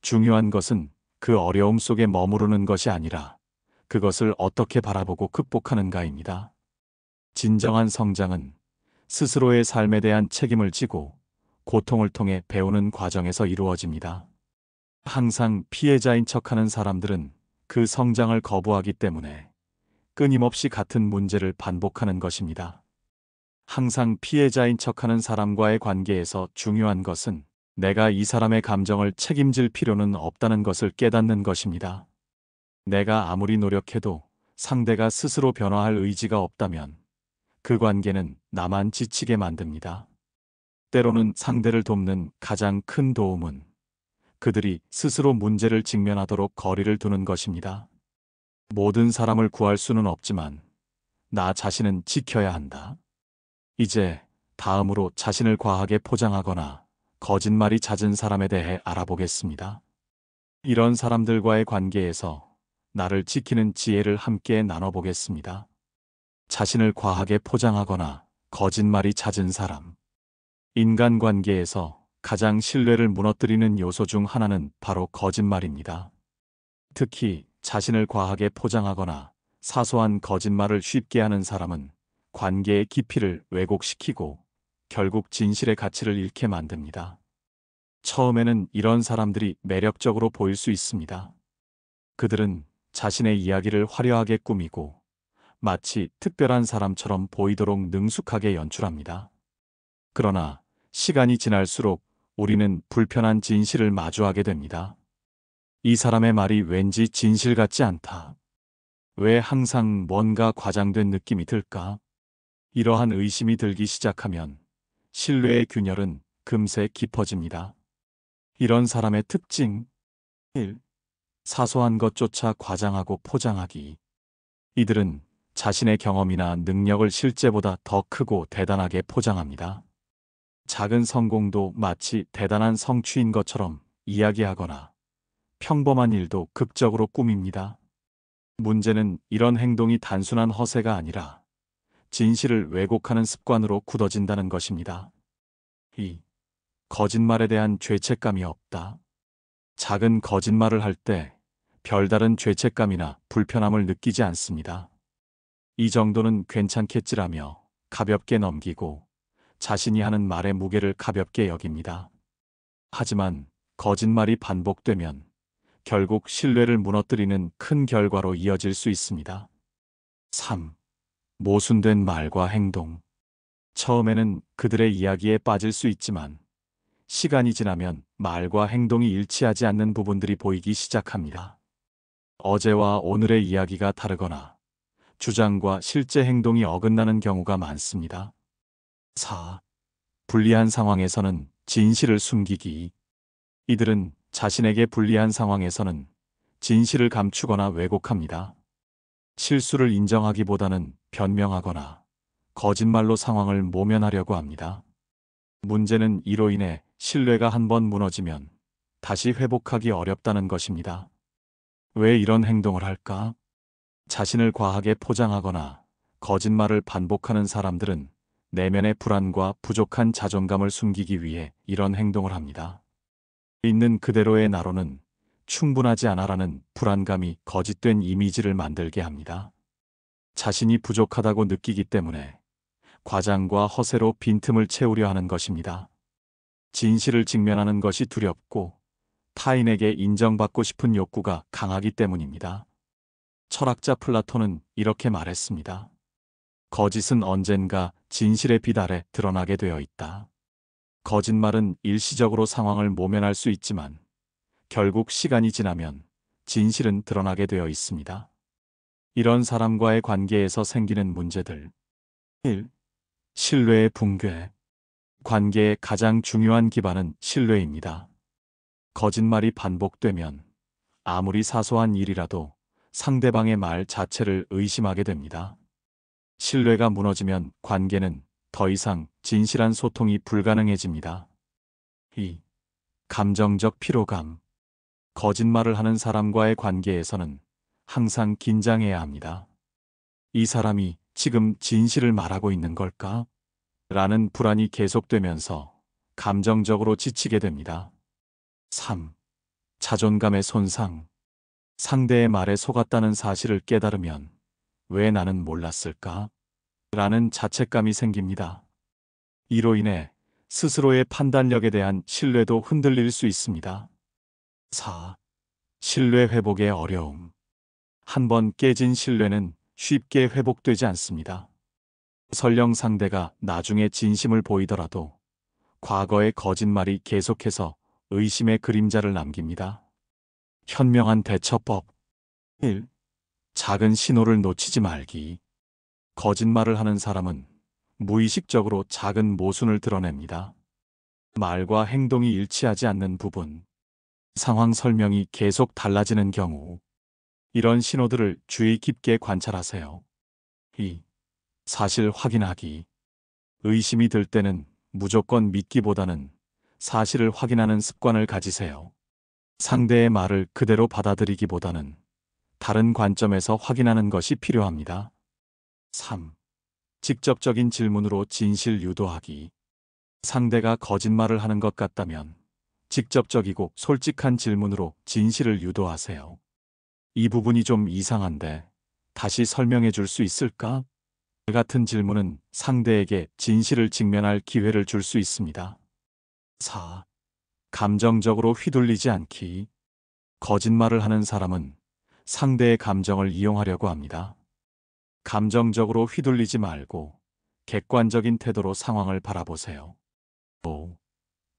중요한 것은 그 어려움 속에 머무르는 것이 아니라 그것을 어떻게 바라보고 극복하는가입니다. 진정한 성장은 스스로의 삶에 대한 책임을 지고 고통을 통해 배우는 과정에서 이루어집니다. 항상 피해자인 척하는 사람들은 그 성장을 거부하기 때문에 끊임없이 같은 문제를 반복하는 것입니다. 항상 피해자인 척하는 사람과의 관계에서 중요한 것은 내가 이 사람의 감정을 책임질 필요는 없다는 것을 깨닫는 것입니다. 내가 아무리 노력해도 상대가 스스로 변화할 의지가 없다면 그 관계는 나만 지치게 만듭니다. 때로는 상대를 돕는 가장 큰 도움은 그들이 스스로 문제를 직면하도록 거리를 두는 것입니다. 모든 사람을 구할 수는 없지만 나 자신은 지켜야 한다. 이제 다음으로 자신을 과하게 포장하거나 거짓말이 잦은 사람에 대해 알아보겠습니다. 이런 사람들과의 관계에서 나를 지키는 지혜를 함께 나눠보겠습니다. 자신을 과하게 포장하거나 거짓말이 잦은 사람. 인간관계에서 가장 신뢰를 무너뜨리는 요소 중 하나는 바로 거짓말입니다. 특히 자신을 과하게 포장하거나 사소한 거짓말을 쉽게 하는 사람은 관계의 깊이를 왜곡시키고 결국 진실의 가치를 잃게 만듭니다. 처음에는 이런 사람들이 매력적으로 보일 수 있습니다. 그들은 자신의 이야기를 화려하게 꾸미고 마치 특별한 사람처럼 보이도록 능숙하게 연출합니다. 그러나 시간이 지날수록 우리는 불편한 진실을 마주하게 됩니다. 이 사람의 말이 왠지 진실 같지 않다. 왜 항상 뭔가 과장된 느낌이 들까? 이러한 의심이 들기 시작하면 신뢰의 균열은 금세 깊어집니다. 이런 사람의 특징 1. 사소한 것조차 과장하고 포장하기. 이들은 자신의 경험이나 능력을 실제보다 더 크고 대단하게 포장합니다. 작은 성공도 마치 대단한 성취인 것처럼 이야기하거나 평범한 일도 극적으로 꾸밉니다. 문제는 이런 행동이 단순한 허세가 아니라 진실을 왜곡하는 습관으로 굳어진다는 것입니다. 2. 거짓말에 대한 죄책감이 없다. 작은 거짓말을 할 때 별다른 죄책감이나 불편함을 느끼지 않습니다. 이 정도는 괜찮겠지라며 가볍게 넘기고 자신이 하는 말의 무게를 가볍게 여깁니다. 하지만 거짓말이 반복되면 결국 신뢰를 무너뜨리는 큰 결과로 이어질 수 있습니다. 3. 모순된 말과 행동. 처음에는 그들의 이야기에 빠질 수 있지만 시간이 지나면 말과 행동이 일치하지 않는 부분들이 보이기 시작합니다. 어제와 오늘의 이야기가 다르거나 주장과 실제 행동이 어긋나는 경우가 많습니다. 4. 불리한 상황에서는 진실을 숨기기. 이들은 자신에게 불리한 상황에서는 진실을 감추거나 왜곡합니다. 실수를 인정하기보다는 변명하거나 거짓말로 상황을 모면하려고 합니다. 문제는 이로 인해 신뢰가 한번 무너지면 다시 회복하기 어렵다는 것입니다. 왜 이런 행동을 할까? 자신을 과하게 포장하거나 거짓말을 반복하는 사람들은 내면의 불안과 부족한 자존감을 숨기기 위해 이런 행동을 합니다. 있는 그대로의 나로는 충분하지 않아라는 불안감이 거짓된 이미지를 만들게 합니다. 자신이 부족하다고 느끼기 때문에 과장과 허세로 빈틈을 채우려 하는 것입니다. 진실을 직면하는 것이 두렵고 타인에게 인정받고 싶은 욕구가 강하기 때문입니다. 철학자 플라톤은 이렇게 말했습니다. 거짓은 언젠가 진실의 빛 아래 드러나게 되어 있다. 거짓말은 일시적으로 상황을 모면할 수 있지만 결국 시간이 지나면 진실은 드러나게 되어 있습니다. 이런 사람과의 관계에서 생기는 문제들. 1. 신뢰의 붕괴. 관계의 가장 중요한 기반은 신뢰입니다. 거짓말이 반복되면 아무리 사소한 일이라도 상대방의 말 자체를 의심하게 됩니다. 신뢰가 무너지면 관계는 더 이상 진실한 소통이 불가능해집니다. 2. 감정적 피로감. 거짓말을 하는 사람과의 관계에서는 항상 긴장해야 합니다. 이 사람이 지금 진실을 말하고 있는 걸까? 라는 불안이 계속되면서 감정적으로 지치게 됩니다. 3. 자존감의 손상. 상대의 말에 속았다는 사실을 깨달으면 왜 나는 몰랐을까? 라는 자책감이 생깁니다. 이로 인해 스스로의 판단력에 대한 신뢰도 흔들릴 수 있습니다. 4. 신뢰 회복의 어려움. 한번 깨진 신뢰는 쉽게 회복되지 않습니다. 설령 상대가 나중에 진심을 보이더라도 과거의 거짓말이 계속해서 의심의 그림자를 남깁니다. 현명한 대처법. 1. 작은 신호를 놓치지 말기. 거짓말을 하는 사람은 무의식적으로 작은 모순을 드러냅니다. 말과 행동이 일치하지 않는 부분, 상황 설명이 계속 달라지는 경우, 이런 신호들을 주의 깊게 관찰하세요. 2. 사실 확인하기. 의심이 들 때는 무조건 믿기보다는 사실을 확인하는 습관을 가지세요. 상대의 말을 그대로 받아들이기보다는 다른 관점에서 확인하는 것이 필요합니다. 3. 직접적인 질문으로 진실 유도하기. 상대가 거짓말을 하는 것 같다면 직접적이고 솔직한 질문으로 진실을 유도하세요. 이 부분이 좀 이상한데 다시 설명해 줄 수 있을까? 같은 질문은 상대에게 진실을 직면할 기회를 줄 수 있습니다. 4. 감정적으로 휘둘리지 않기. 거짓말을 하는 사람은 상대의 감정을 이용하려고 합니다. 감정적으로 휘둘리지 말고 객관적인 태도로 상황을 바라보세요. 5.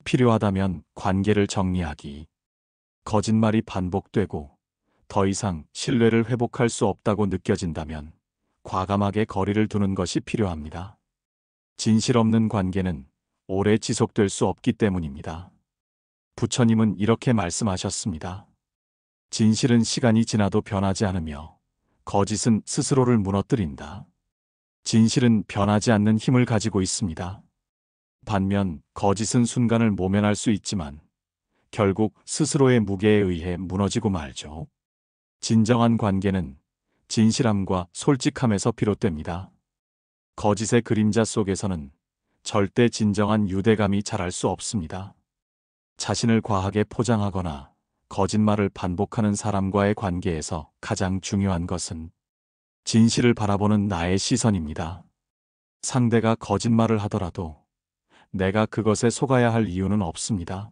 필요하다면 관계를 정리하기. 거짓말이 반복되고 더 이상 신뢰를 회복할 수 없다고 느껴진다면 과감하게 거리를 두는 것이 필요합니다. 진실 없는 관계는 오래 지속될 수 없기 때문입니다. 부처님은 이렇게 말씀하셨습니다. 진실은 시간이 지나도 변하지 않으며 거짓은 스스로를 무너뜨린다. 진실은 변하지 않는 힘을 가지고 있습니다. 반면 거짓은 순간을 모면할 수 있지만 결국 스스로의 무게에 의해 무너지고 말죠. 진정한 관계는 진실함과 솔직함에서 비롯됩니다. 거짓의 그림자 속에서는 절대 진정한 유대감이 자랄 수 없습니다. 자신을 과하게 포장하거나 거짓말을 반복하는 사람과의 관계에서 가장 중요한 것은 진실을 바라보는 나의 시선입니다. 상대가 거짓말을 하더라도 내가 그것에 속아야 할 이유는 없습니다.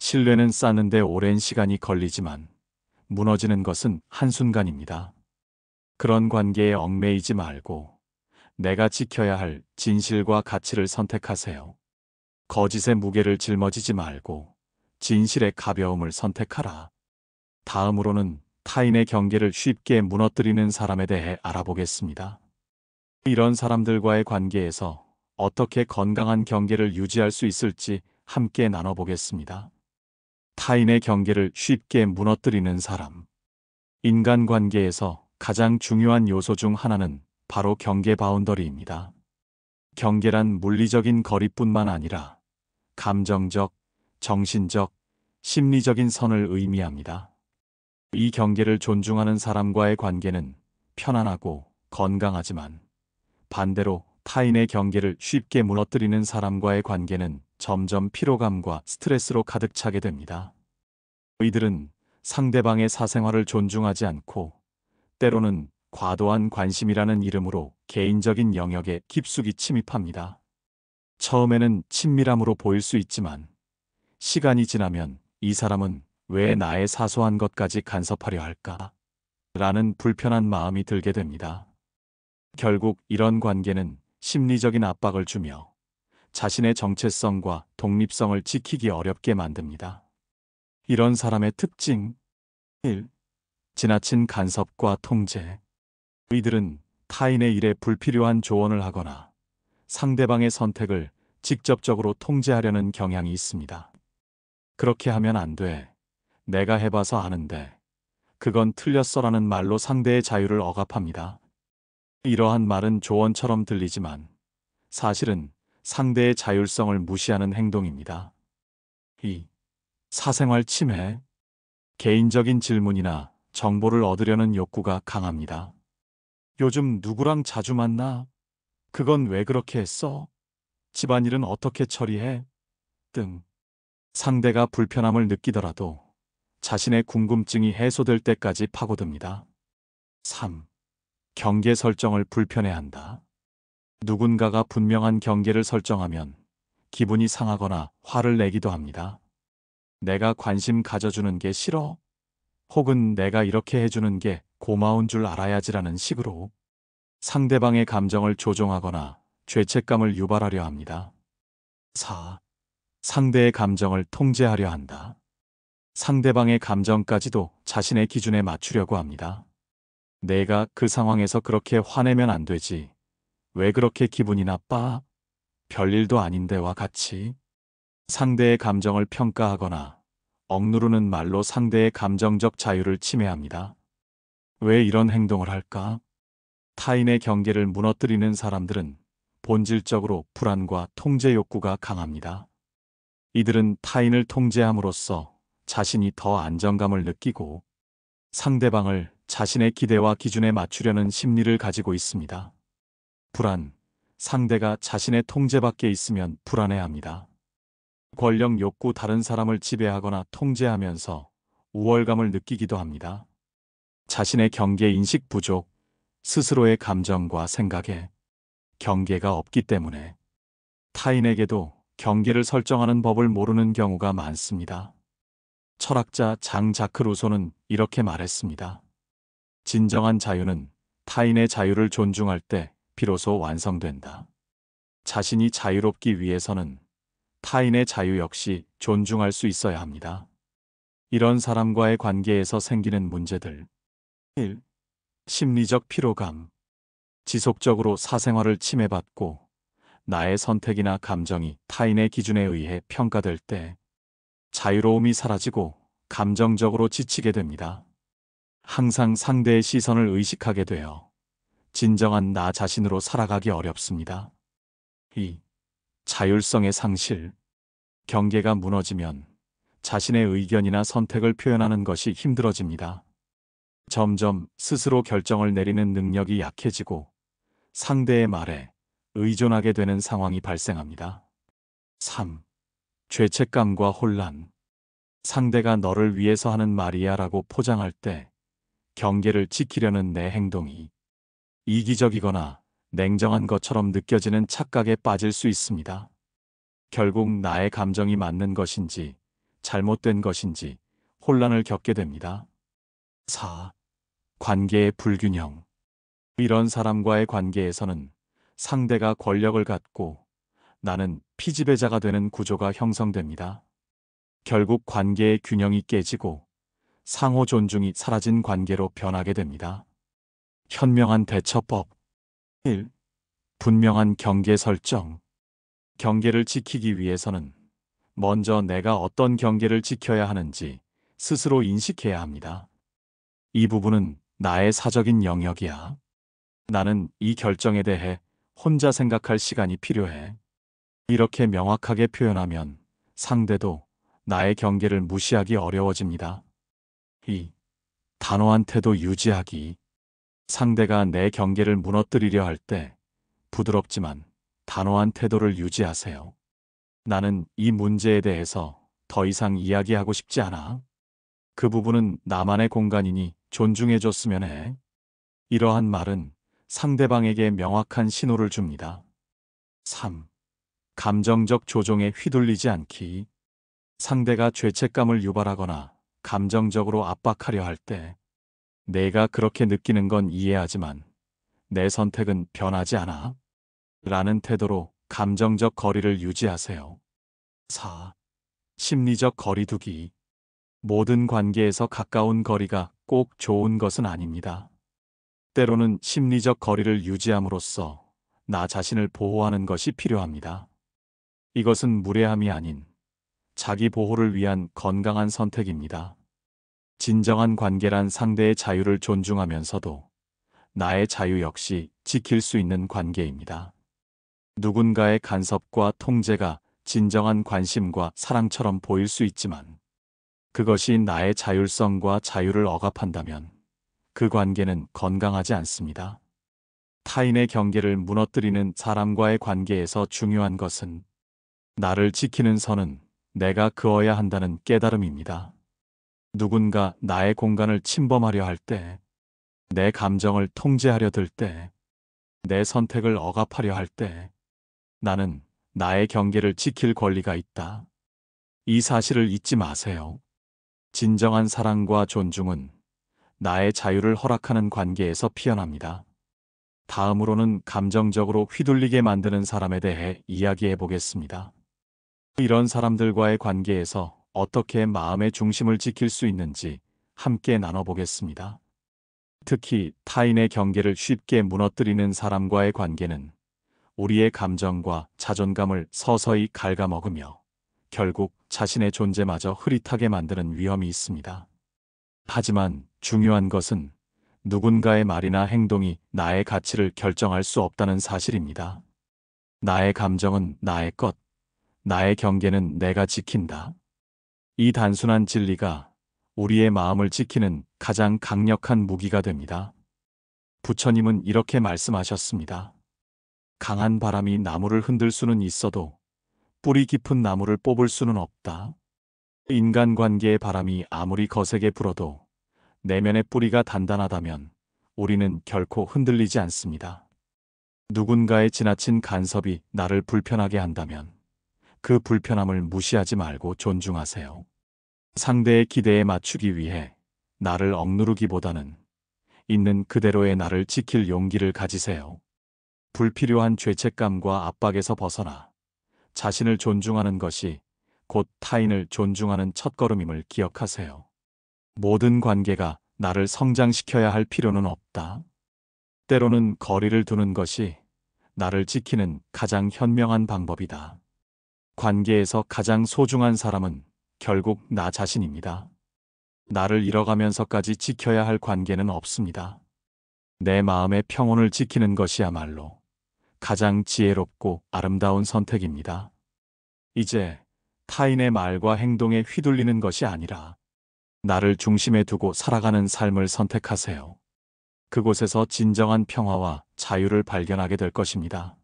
신뢰는 쌓는데 오랜 시간이 걸리지만 무너지는 것은 한순간입니다. 그런 관계에 얽매이지 말고 내가 지켜야 할 진실과 가치를 선택하세요. 거짓의 무게를 짊어지지 말고 진실의 가벼움을 선택하라. 다음으로는 타인의 경계를 쉽게 무너뜨리는 사람에 대해 알아보겠습니다. 이런 사람들과의 관계에서 어떻게 건강한 경계를 유지할 수 있을지 함께 나눠보겠습니다. 타인의 경계를 쉽게 무너뜨리는 사람. 인간관계에서 가장 중요한 요소 중 하나는 바로 경계 바운더리입니다. 경계란 물리적인 거리뿐만 아니라 감정적, 정신적, 심리적인 선을 의미합니다. 이 경계를 존중하는 사람과의 관계는 편안하고 건강하지만 반대로 타인의 경계를 쉽게 무너뜨리는 사람과의 관계는 점점 피로감과 스트레스로 가득 차게 됩니다. 이들은 상대방의 사생활을 존중하지 않고 때로는 과도한 관심이라는 이름으로 개인적인 영역에 깊숙이 침입합니다. 처음에는 친밀함으로 보일 수 있지만 시간이 지나면 이 사람은 왜 나의 사소한 것까지 간섭하려 할까? 라는 불편한 마음이 들게 됩니다. 결국 이런 관계는 심리적인 압박을 주며 자신의 정체성과 독립성을 지키기 어렵게 만듭니다. 이런 사람의 특징 1. 지나친 간섭과 통제. 이들은 타인의 일에 불필요한 조언을 하거나 상대방의 선택을 직접적으로 통제하려는 경향이 있습니다. 그렇게 하면 안 돼. 내가 해봐서 아는데. 그건 틀렸어라는 말로 상대의 자유를 억압합니다. 이러한 말은 조언처럼 들리지만 사실은 상대의 자율성을 무시하는 행동입니다. 2. 사생활 침해. 개인적인 질문이나 정보를 얻으려는 욕구가 강합니다. 요즘 누구랑 자주 만나? 그건 왜 그렇게 했어? 집안일은 어떻게 처리해? 등. 상대가 불편함을 느끼더라도 자신의 궁금증이 해소될 때까지 파고듭니다. 3. 경계 설정을 불편해한다. 누군가가 분명한 경계를 설정하면 기분이 상하거나 화를 내기도 합니다. 내가 관심 가져주는 게 싫어? 혹은 내가 이렇게 해주는 게 고마운 줄 알아야지라는 식으로 상대방의 감정을 조종하거나 죄책감을 유발하려 합니다. 4. 상대의 감정을 통제하려 한다. 상대방의 감정까지도 자신의 기준에 맞추려고 합니다. 내가 그 상황에서 그렇게 화내면 안 되지. 왜 그렇게 기분이 나빠? 별일도 아닌데와 같이 상대의 감정을 평가하거나 억누르는 말로 상대의 감정적 자유를 침해합니다. 왜 이런 행동을 할까? 타인의 경계를 무너뜨리는 사람들은 본질적으로 불안과 통제 욕구가 강합니다. 이들은 타인을 통제함으로써 자신이 더 안정감을 느끼고 상대방을 자신의 기대와 기준에 맞추려는 심리를 가지고 있습니다. 불안, 상대가 자신의 통제 밖에 있으면 불안해합니다. 권력 욕구, 다른 사람을 지배하거나 통제하면서 우월감을 느끼기도 합니다. 자신의 경계 인식 부족, 스스로의 감정과 생각에 경계가 없기 때문에 타인에게도 경계를 설정하는 법을 모르는 경우가 많습니다. 철학자 장 자크 루소는 이렇게 말했습니다. 진정한 자유는 타인의 자유를 존중할 때 비로소 완성된다. 자신이 자유롭기 위해서는 타인의 자유 역시 존중할 수 있어야 합니다. 이런 사람과의 관계에서 생기는 문제들. 1. 심리적 피로감. 지속적으로 사생활을 침해받고 나의 선택이나 감정이 타인의 기준에 의해 평가될 때 자유로움이 사라지고 감정적으로 지치게 됩니다. 항상 상대의 시선을 의식하게 되어 진정한 나 자신으로 살아가기 어렵습니다. 2. 자율성의 상실. 경계가 무너지면 자신의 의견이나 선택을 표현하는 것이 힘들어집니다. 점점 스스로 결정을 내리는 능력이 약해지고 상대의 말에 의존하게 되는 상황이 발생합니다. 3. 죄책감과 혼란. 상대가 너를 위해서 하는 말이야 라고 포장할 때 경계를 지키려는 내 행동이 이기적이거나 냉정한 것처럼 느껴지는 착각에 빠질 수 있습니다. 결국 나의 감정이 맞는 것인지 잘못된 것인지 혼란을 겪게 됩니다. 4. 관계의 불균형. 이런 사람과의 관계에서는 상대가 권력을 갖고 나는 피지배자가 되는 구조가 형성됩니다. 결국 관계의 균형이 깨지고 상호 존중이 사라진 관계로 변하게 됩니다. 현명한 대처법. 1. 분명한 경계 설정. 경계를 지키기 위해서는 먼저 내가 어떤 경계를 지켜야 하는지 스스로 인식해야 합니다. 이 부분은 나의 사적인 영역이야. 나는 이 결정에 대해 혼자 생각할 시간이 필요해. 이렇게 명확하게 표현하면 상대도 나의 경계를 무시하기 어려워집니다. 2. 단호한 태도 유지하기. 상대가 내 경계를 무너뜨리려 할 때 부드럽지만 단호한 태도를 유지하세요. 나는 이 문제에 대해서 더 이상 이야기하고 싶지 않아. 그 부분은 나만의 공간이니 존중해줬으면 해. 이러한 말은 상대방에게 명확한 신호를 줍니다. 3. 감정적 조종에 휘둘리지 않기. 상대가 죄책감을 유발하거나 감정적으로 압박하려 할 때 내가 그렇게 느끼는 건 이해하지만 내 선택은 변하지 않아. 라는 태도로 감정적 거리를 유지하세요. 4. 심리적 거리두기. 모든 관계에서 가까운 거리가 꼭 좋은 것은 아닙니다. 때로는 심리적 거리를 유지함으로써 나 자신을 보호하는 것이 필요합니다. 이것은 무례함이 아닌 자기 보호를 위한 건강한 선택입니다. 진정한 관계란 상대의 자유를 존중하면서도 나의 자유 역시 지킬 수 있는 관계입니다. 누군가의 간섭과 통제가 진정한 관심과 사랑처럼 보일 수 있지만 그것이 나의 자율성과 자유를 억압한다면 그 관계는 건강하지 않습니다. 타인의 경계를 무너뜨리는 사람과의 관계에서 중요한 것은 나를 지키는 선은 내가 그어야 한다는 깨달음입니다. 누군가 나의 공간을 침범하려 할 때, 내 감정을 통제하려 들 때, 내 선택을 억압하려 할 때, 나는 나의 경계를 지킬 권리가 있다. 이 사실을 잊지 마세요. 진정한 사랑과 존중은 나의 자유를 허락하는 관계에서 피어납니다. 다음으로는 감정적으로 휘둘리게 만드는 사람에 대해 이야기해 보겠습니다. 이런 사람들과의 관계에서 어떻게 마음의 중심을 지킬 수 있는지 함께 나눠보겠습니다. 특히 타인의 경계를 쉽게 무너뜨리는 사람과의 관계는 우리의 감정과 자존감을 서서히 갉아먹으며 결국 자신의 존재마저 흐릿하게 만드는 위험이 있습니다. 하지만 중요한 것은 누군가의 말이나 행동이 나의 가치를 결정할 수 없다는 사실입니다. 나의 감정은 나의 것, 나의 경계는 내가 지킨다. 이 단순한 진리가 우리의 마음을 지키는 가장 강력한 무기가 됩니다. 부처님은 이렇게 말씀하셨습니다. 강한 바람이 나무를 흔들 수는 있어도 뿌리 깊은 나무를 뽑을 수는 없다. 인간관계의 바람이 아무리 거세게 불어도 내면의 뿌리가 단단하다면 우리는 결코 흔들리지 않습니다. 누군가의 지나친 간섭이 나를 불편하게 한다면 그 불편함을 무시하지 말고 존중하세요. 상대의 기대에 맞추기 위해 나를 억누르기보다는 있는 그대로의 나를 지킬 용기를 가지세요. 불필요한 죄책감과 압박에서 벗어나 자신을 존중하는 것이 곧 타인을 존중하는 첫걸음임을 기억하세요. 모든 관계가 나를 성장시켜야 할 필요는 없다. 때로는 거리를 두는 것이 나를 지키는 가장 현명한 방법이다. 관계에서 가장 소중한 사람은 결국 나 자신입니다. 나를 잃어가면서까지 지켜야 할 관계는 없습니다. 내 마음의 평온을 지키는 것이야말로 가장 지혜롭고 아름다운 선택입니다. 이제 타인의 말과 행동에 휘둘리는 것이 아니라 나를 중심에 두고 살아가는 삶을 선택하세요. 그곳에서 진정한 평화와 자유를 발견하게 될 것입니다.